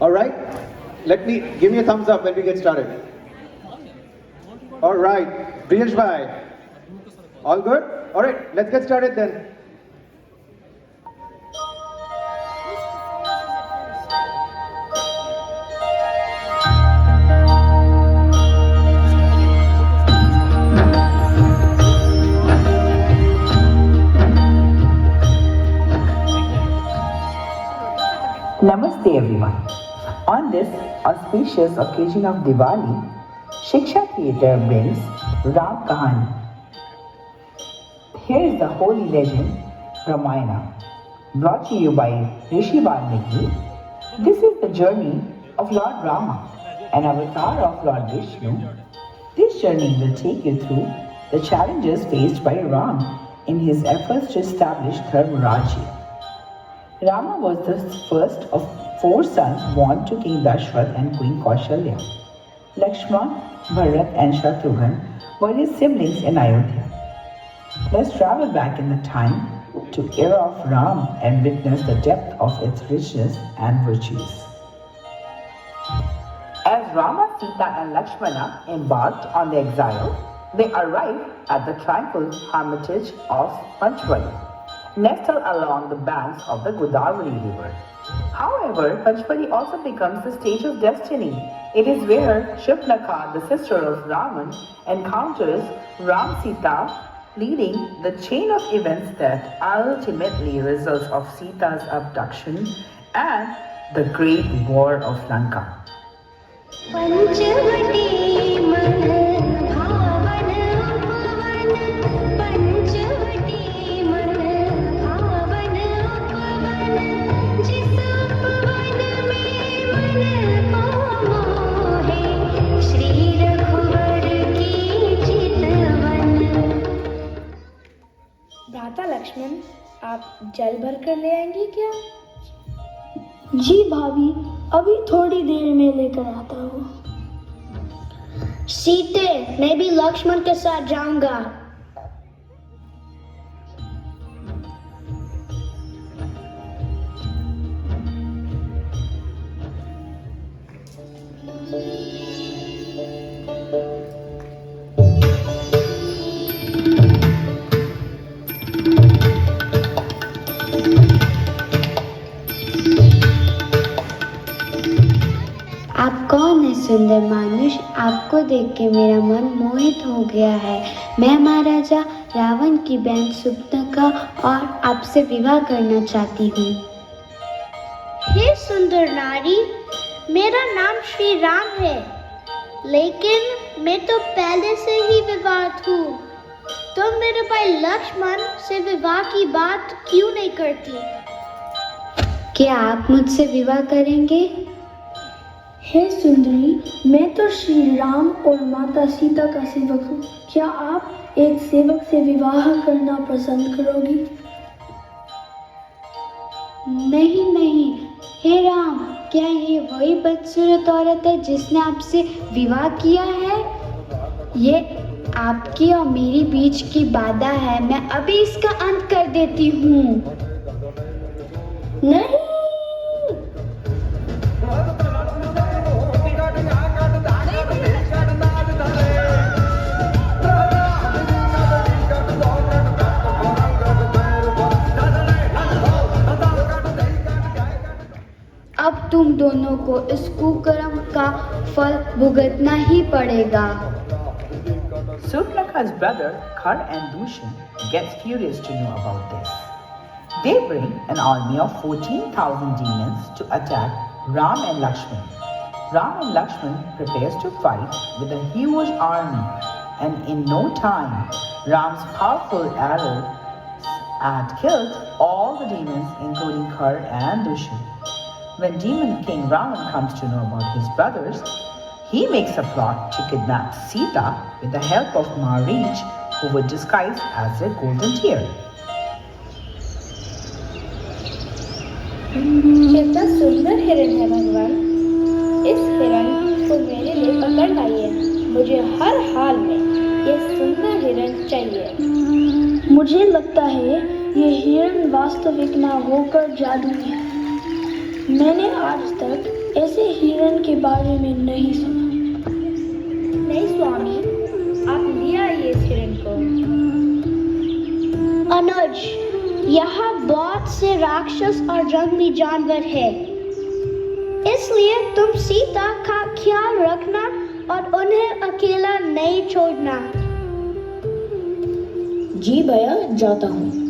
All right, give me a thumbs up when we get started. All right, Priyesh bhai, all good? All right, let's get started then. Namaste everyone. On this auspicious occasion of Diwali, Shiksha Theatre brings Ram Kahani. Here is the holy legend Ramayana, brought to you by Rishi Valmiki. This is the journey of Lord Rama, an avatar of Lord Vishnu. This journey will take you through the challenges faced by Ram in his efforts to establish Dharma Rajya. Rama was the first of 4 sons born to King Dashrath and Queen Kaushalya. Lakshman, Bharat and Shatrughan were his siblings in Ayodhya. Let's travel back in the time to era of Ram and witness the depth of its richness and virtues. As Rama, Sita and Lakshmana embarked on the exile, they arrived at the tranquil hermitage of Panchvali, nestled along the banks of the Godavari river. However, Panchvali also becomes the stage of destiny. It is where Shubhnaka, the sister of Raman, encounters Ram Sita, leading the chain of events that ultimately results of Sita's abduction and the Great War of Lanka. भ्राता लक्ष्मण, आप जल भर कर ले आएंगी क्या? जी भाभी, अभी थोड़ी देर में लेकर आता हूँ। सीते, मैं भी लक्ष्मण के साथ जाऊंगा। आप कौन है सुंदर मानुष? आपको देख के मेरा मन मोहित हो गया है। मैं महाराजा रावण की बहन सुप्नका और आपसे विवाह करना चाहती हूँ। हे सुंदर नारी, मेरा नाम श्री राम है, लेकिन मैं तो पहले से ही विवाहित हूँ। तुम मेरे भाई लक्ष्मण से विवाह की बात क्यों नहीं करती? क्या आप मुझसे विवाह करेंगे? हे सुंदरी, मैं तो श्री राम और माता सीता का सेवक हूँ। क्या आप एक सेवक से विवाह करना पसंद करोगी? नहीं नहीं, हे राम, क्या ये वही बदसूरत औरत है जिसने आपसे विवाह किया है? ये आपकी और मेरी बीच की बाधा है। मैं अभी इसका अंत कर देती हूँ। नहीं, अब तुम दोनों को इस कुकर्म का फल भुगतना ही पड़ेगा। Surpanaka's brother Khar and Dushan gets curious to know about this. They bring an army of 14,000 demons to attack Ram and Lakshman. Ram and Lakshman prepares to fight with a huge army, and in no time, Ram's powerful arrow had killed all the demons, including Khar and Dushan. When Demon King Ravan comes to know about his brothers, he makes a plot to kidnap Sita with the help of Marich, who would disguise as a golden deer. कितना सुंदर हिरण है भगवान। इस हिरण को मेरे लिए पकड़ लाइए। मुझे हर हाल में ये सुंदर हिरण चाहिए। मुझे लगता है ये हिरण वास्तविक ना होकर जादुई है। मैंने आज तक ऐसे हिरण के बारे में नहीं सुना। नहीं स्वामी, आप ले आइए इस हिरण को। अनुज, यहाँ बहुत से राक्षस और जंगली जानवर हैं, इसलिए तुम सीता का ख्याल रखना और उन्हें अकेला नहीं छोड़ना। जी भैया, जाता हूँ।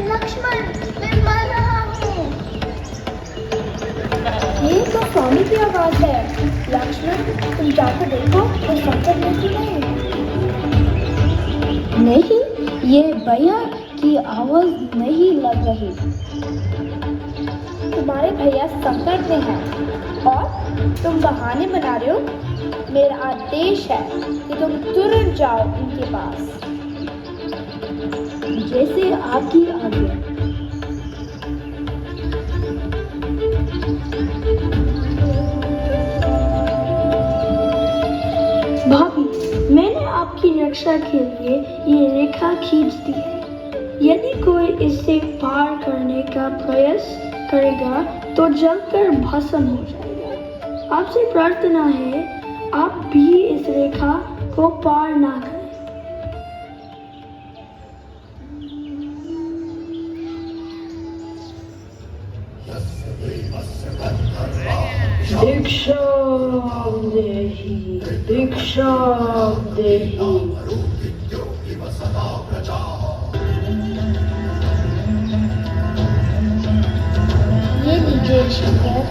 लक्ष्मण, मैं मर रहा हूँ। ये तो स्वामी की आवाज है। लक्ष्मण, तुम जाकर देखो वो संकट में कि नहीं। ये भैया की आवाज नहीं लग रही। तुम्हारे भैया संकट में हैं और तुम बहाने बना रहे हो। मेरा आदेश है कि तुम तुरंत जाओ उनके पास। जैसे आपकी आज्ञा। भाभी, मैंने आपकी रक्षा के लिए ये रेखा खींच दी है। यदि कोई इसे पार करने का प्रयास करेगा तो जलकर भस्म हो जाएगा। आपसे प्रार्थना है आप भी इस रेखा को पार ना करें। दीक्षां देहि। ये लीजिए शंकर।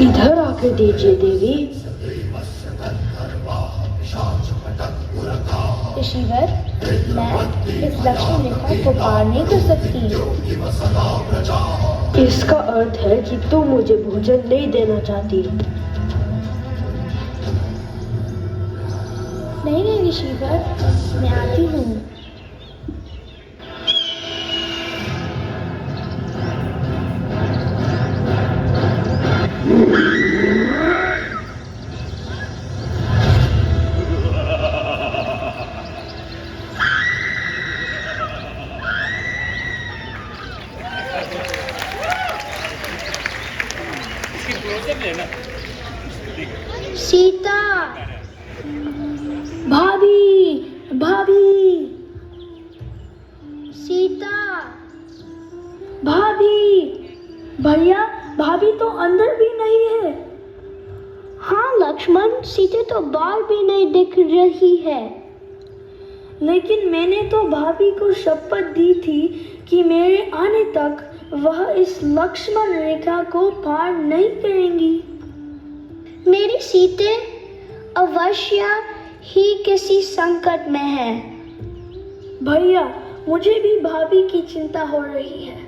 इधर आकर दीजिए देवी। ऋषिवर, मैं इस लक्ष्मण रेखा को पार नहीं कर सकती। इसका अर्थ है कि तुम मुझे भोजन नहीं देना चाहती। नहीं ऋषिवर, मैं आती हूँ। सीता, भाभी, भाभी, सीता, भाभी। भैया, भाभी तो अंदर भी नहीं है। हाँ लक्ष्मण, सीते तो बाहर भी नहीं दिख रही है। लेकिन मैंने तो भाभी को शपथ दी थी कि मेरे आने तक वह इस लक्ष्मण रेखा को पार नहीं करेंगी। मेरी सीते अवश्य ही किसी संकट में है। भैया, मुझे भी भाभी की चिंता हो रही है।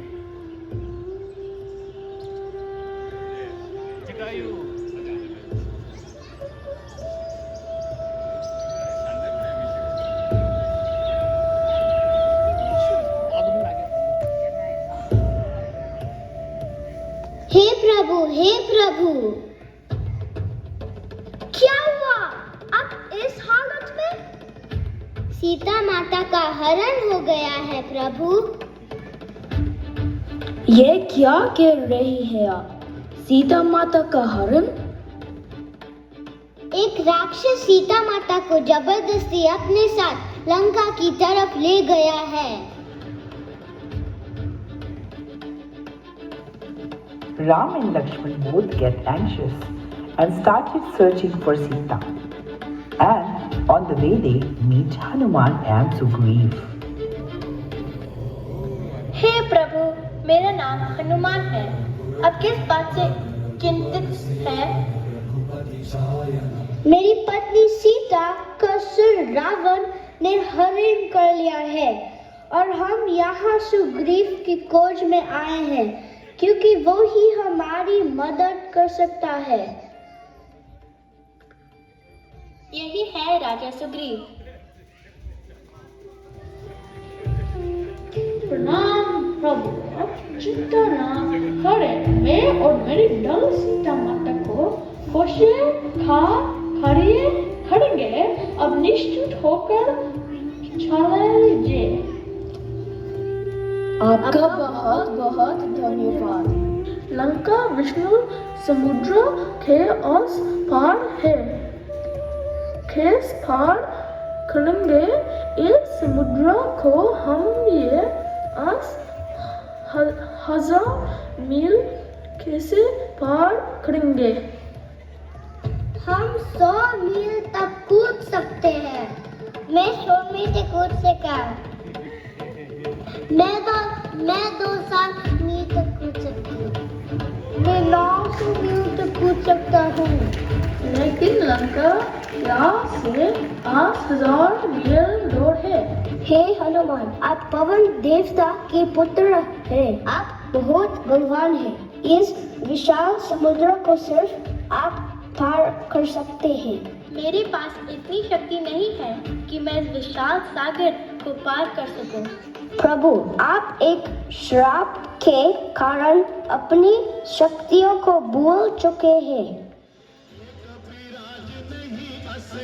हे प्रभु, हे प्रभु, क्या हुआ अब इस हालत में? सीता माता का हरण हो गया है प्रभु। ये क्या कह रही है आप? सीता माता का हरण? एक राक्षस सीता माता को जबरदस्ती अपने साथ लंका की तरफ ले गया है। Ram and Lakshman both get anxious and started searching for Sita. And on the way they meet Hanuman and Sugriv. हे प्रभु, मेरा नाम हनुमान है। आप किस बात से चिंतित हैं? मेरी पत्नी सीता का सिर रावण ने हरण कर लिया है और हम यहाँ सुग्रीव की खोज में आए हैं क्योंकि वो ही हमारी मदद कर सकता है। यही है राजा सुग्रीव। प्रणाम प्रभु, आप चिंता न करें, मैं और मेरी डल सीता माता को खुशियाँ खड़ेंगे। अब निश्चित होकर चलिए। आपका बहुत बहुत धन्यवाद। लंका विष्णु समुद्र के उस पार है। किस पार करेंगे इस समुद्र को हम ये 1000 मील कैसे पार करेंगे? हम 100 मील तक कूद सकते हैं। मैं 100 मील तक कूद सका। मैं 200 मील तक कूद सकती हूँ। मैं 900 मील तक कूद सकता हूँ। लेकिन लंका यहाँ से 5000 मील दूर है। हे हनुमान, आप पवन देवता के पुत्र हैं। आप बहुत बलवान हैं। इस विशाल समुद्र को सिर्फ आप पार कर सकते हैं। मेरे पास इतनी शक्ति नहीं है कि मैं इस विशाल सागर को पार कर सकूं। प्रभु, आप एक श्राप के कारण अपनी शक्तियों को भूल चुके हैं।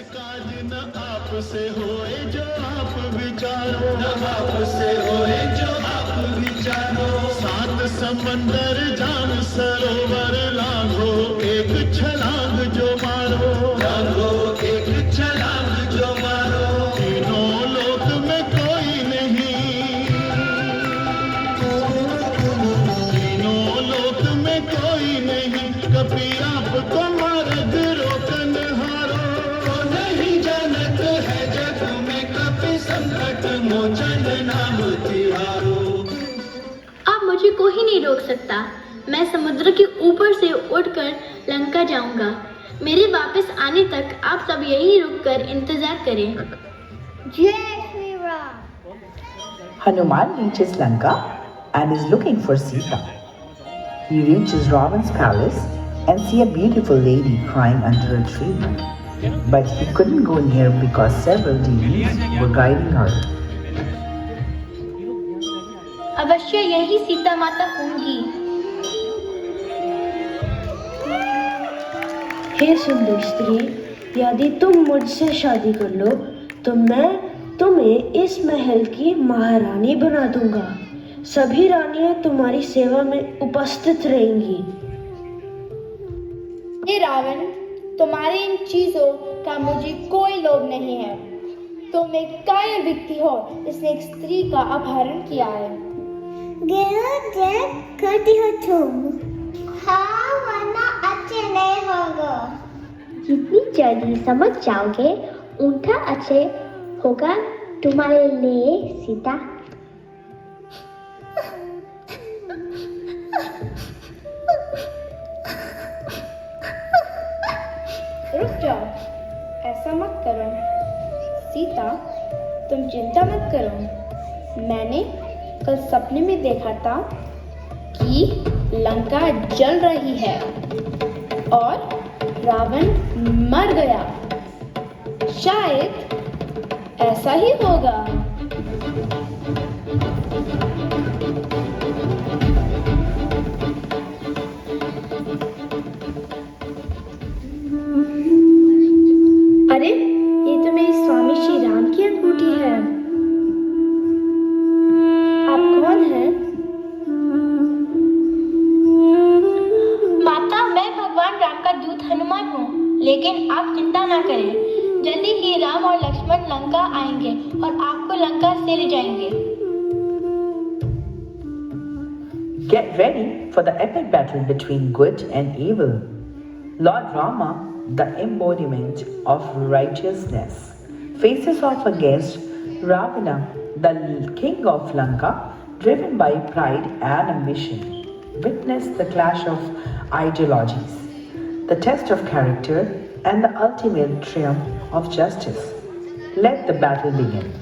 काज न आपसे होए जो आप विचारो, न आपसे होए जो आप विचारो। 7 समंदर जान सरोवर लांघो, एक छलांग जो मारो, लांघो एक छलांग जो मारो। तीनों लोक में कोई नहीं, तीनों लोक में कोई नहीं, कभी आपको मर्द रोकन हारो। नहीं जानत है जग में कभी संकट मोचन नाम तिहारो। अब मुझे कोई नहीं रोक सकता। मैं समुद्र के ऊपर से उड़कर लंका जाऊंगा। मेरे वापस आने तक आप सब यहीं रुककर इंतजार करें। जय Shri Ram. Hanuman reaches Lanka and is looking for Sita. He reaches Ravan's palace and see a beautiful lady crying under a tree. But he couldn't go near because several demons were guiding her. अवश्य यही सीता माता होंगी। हे सुंदर स्त्री, यदि तुम मुझसे शादी कर लो तो मैं तुम्हें इस महल की महारानी बना दूंगा। सभी रानियां तुम्हारी सेवा में उपस्थित रहेंगी। हे रावण, तुम्हारी इन चीजों का मुझे कोई लोभ नहीं है। तुम एक कायर व्यक्ति हो जिसने एक स्त्री का अपहरण किया है। करती हो तुम। हाँ, वरना अच्छे नहीं होगा। जितनी जल्दी समझ जाओगे उतना अच्छे होगा तुम्हारे लिए सीता। रुक जाओ, ऐसा मत करो। सीता, तुम चिंता मत करो। मैंने कल सपने में देखा था कि लंका जल रही है और रावण मर गया। शायद ऐसा ही होगा। अरे, ये तो मेरे स्वामी श्री राम की अंगूठी है। आप कौन हैं? माता, मैं भगवान राम का दूत हनुमान हूँ। लेकिन आप चिंता ना करें, जल्दी ही राम और लक्ष्मण लंका आएंगे और आपको लंका से ले जाएंगे। Get ready for the epic battle between good and evil. Lord Rama, the embodiment of righteousness, faces off against Ravana, the king of Lanka, driven by pride and ambition. Witness the clash of ideologies, the test of character, and the ultimate triumph of justice. Let the battle begin.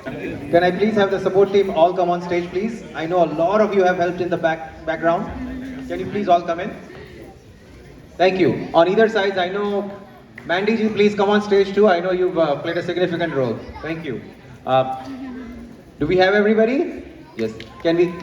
Can I please have the support team all come on stage, please? I know a lot of you have helped in the background. Can you please all come in? Thank you. On either sides, I know Mandy ji, please come on stage too. I know you've played a significant role. Thank you. Do we have everybody? Yes. Can we